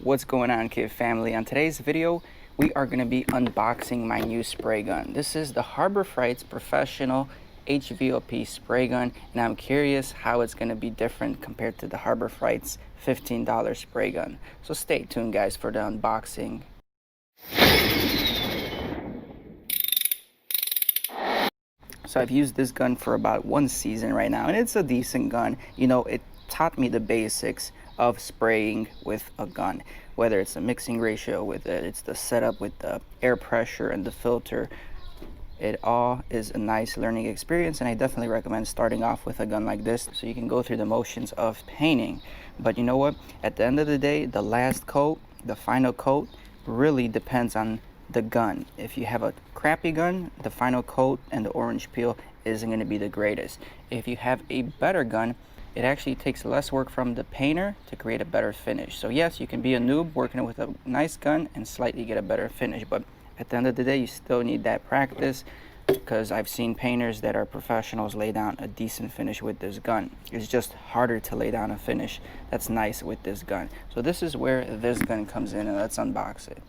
What's going on, kid family? On today's video we are going to be unboxing my new spray gun. This is the Harbor Freight's professional HVLP spray gun, and I'm curious how it's going to be different compared to the Harbor Freight's $15 spray gun. So stay tuned guys for the unboxing. So I've used this gun for about 1 season right now, and it's a decent gun. You know, it taught me the basics of spraying with a gun, whether it's a mixing ratio with it, it's the setup with the air pressure and the filter. It all is a nice learning experience, and I definitely recommend starting off with a gun like this so you can go through the motions of painting. But you know what? At the end of the day, the last coat, the final coat, really depends on the gun. If you have a crappy gun, the final coat and the orange peel isn't going to be the greatest. If you have a better gun, it actually takes less work from the painter to create a better finish. So yes, you can be a noob working with a nice gun and slightly get a better finish, but at the end of the day, you still need that practice, because I've seen painters that are professionals lay down a decent finish with this gun. It's just harder to lay down a finish that's nice with this gun. So this is where this gun comes in, and let's unbox it.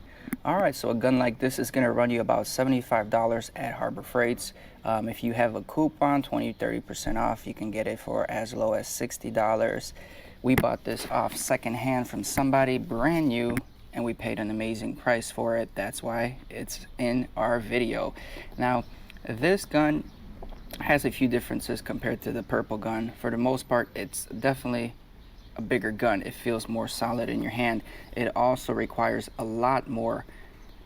Alright, so a gun like this is going to run you about $75 at Harbor Freight's. If you have a coupon, 20-30% off, you can get it for as low as $60. We bought this off secondhand from somebody brand new, and we paid an amazing price for it. That's why it's in our video. Now, this gun has a few differences compared to the purple gun. For the most part, it's definitely a bigger gun. It feels more solid in your hand. It also requires a lot more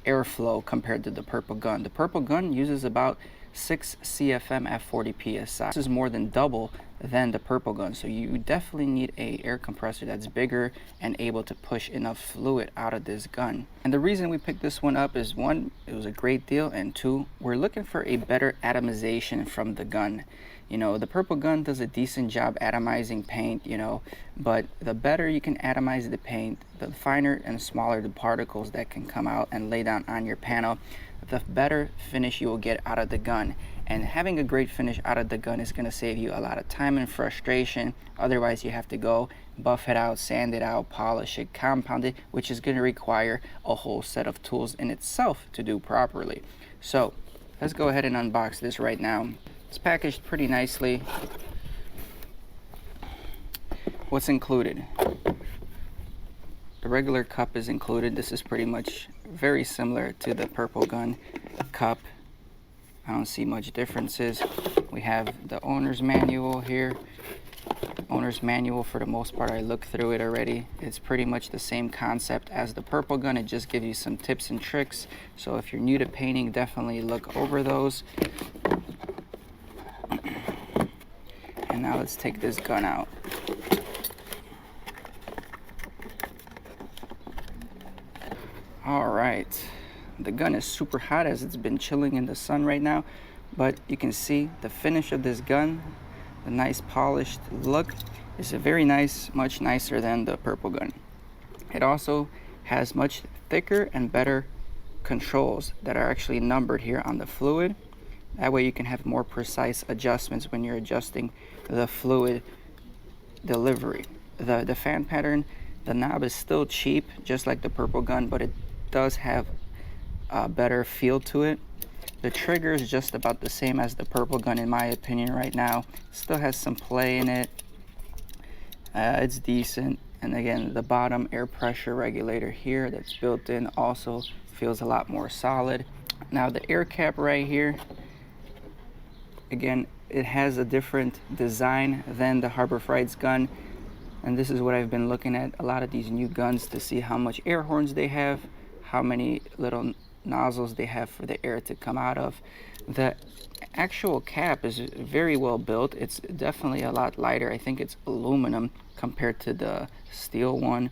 airflow compared to the purple gun. The purple gun uses about 6 CFM at 40 psi. This is more than double than the purple gun, so you definitely need a air compressor that's bigger and able to push enough fluid out of this gun. And the reason we picked this one up is, one, it was a great deal, and two, we're looking for a better atomization from the gun. You know, the purple gun does a decent job atomizing paint, you know, but the better you can atomize the paint, the finer and smaller the particles that can come out and lay down on your panel, the better finish you will get out of the gun. And having a great finish out of the gun is going to save you a lot of time and frustration. Otherwise, you have to go buff it out, sand it out, polish it, compound it, which is going to require a whole set of tools in itself to do properly. So let's go ahead and unbox this right now. It's packaged pretty nicely. What's included? The regular cup is included. This is pretty much very similar to the purple gun cup. I don't see much differences. We have the owner's manual here. Owner's manual, for the most part, I looked through it already. It's pretty much the same concept as the purple gun. It just gives you some tips and tricks. So if you're new to painting, definitely look over those. And now let's take this gun out. All right, the gun is super hot as it's been chilling in the sun right now, but you can see the finish of this gun, the nice polished look, is a very nice, much nicer than the purple gun. It also has much thicker and better controls that are actually numbered here on the fluid. That way you can have more precise adjustments when you're adjusting the fluid delivery. The fan pattern, the knob is still cheap, just like the purple gun, but it does have a better feel to it. The trigger is just about the same as the purple gun in my opinion right now. Still has some play in it. It's decent. And again, the bottom air pressure regulator here that's built in also feels a lot more solid. Now the air cap right here, again, it has a different design than the Harbor Freight's gun. And this is what I've been looking at, a lot of these new guns, to see how much air horns they have, how many little nozzles they have for the air to come out of. The actual cap is very well built. It's definitely a lot lighter. I think it's aluminum compared to the steel one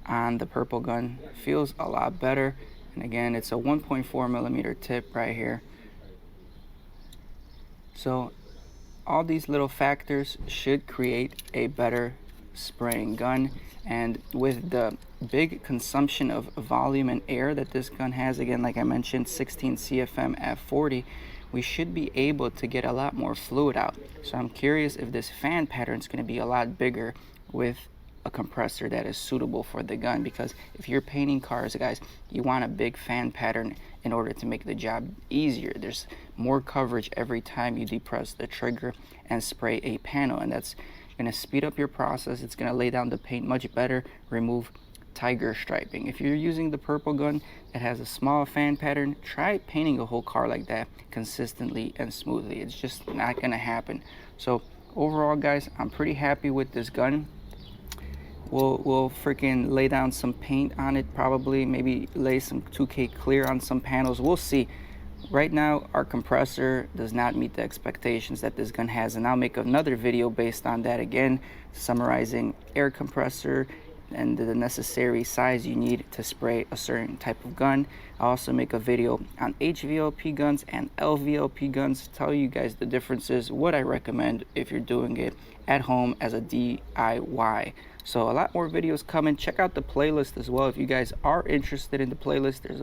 on the purple gun. Feels a lot better. And again, it's a 1.4 millimeter tip right here. So all these little factors should create a better spraying gun. And with the big consumption of volume and air that this gun has, again, like I mentioned, 16 CFM at 40, we should be able to get a lot more fluid out. So I'm curious if this fan pattern is going to be a lot bigger with a compressor that is suitable for the gun, because if you're painting cars, guys, you want a big fan pattern in order to make the job easier. There's more coverage every time you depress the trigger and spray a panel, and that's going to speed up your process. It's going to lay down the paint much better, remove tiger striping. If you're using the purple gun that has a small fan pattern, try painting a whole car like that consistently and smoothly. It's just not going to happen. So overall, guys, I'm pretty happy with this gun. We'll freaking lay down some paint on it, probably maybe lay some 2K clear on some panels. We'll see. Right now, our compressor does not meet the expectations that this gun has, and I'll make another video based on that, again, summarizing air compressor and the necessary size you need to spray a certain type of gun. I'll also make a video on HVLP guns and LVLP guns, tell you guys the differences, what I recommend if you're doing it at home as a DIY. So a lot more videos coming. Check out the playlist as well if you guys are interested in the playlist. There's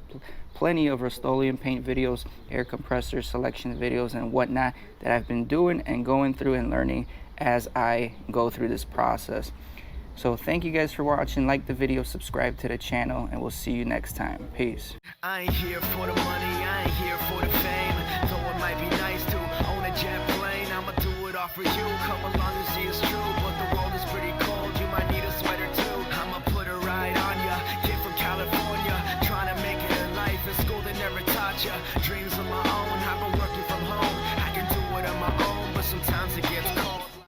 plenty of Rust-Oleum paint videos, air compressor selection videos, and whatnot that I've been doing and going through and learning as I go through this process. So thank you guys for watching. Like the video, subscribe to the channel, and we'll see you next time. Peace. I ain't here for the money, I ain't here for the fame. Though it might be nice to own a jet plane, I'ma do it all for you. Come along.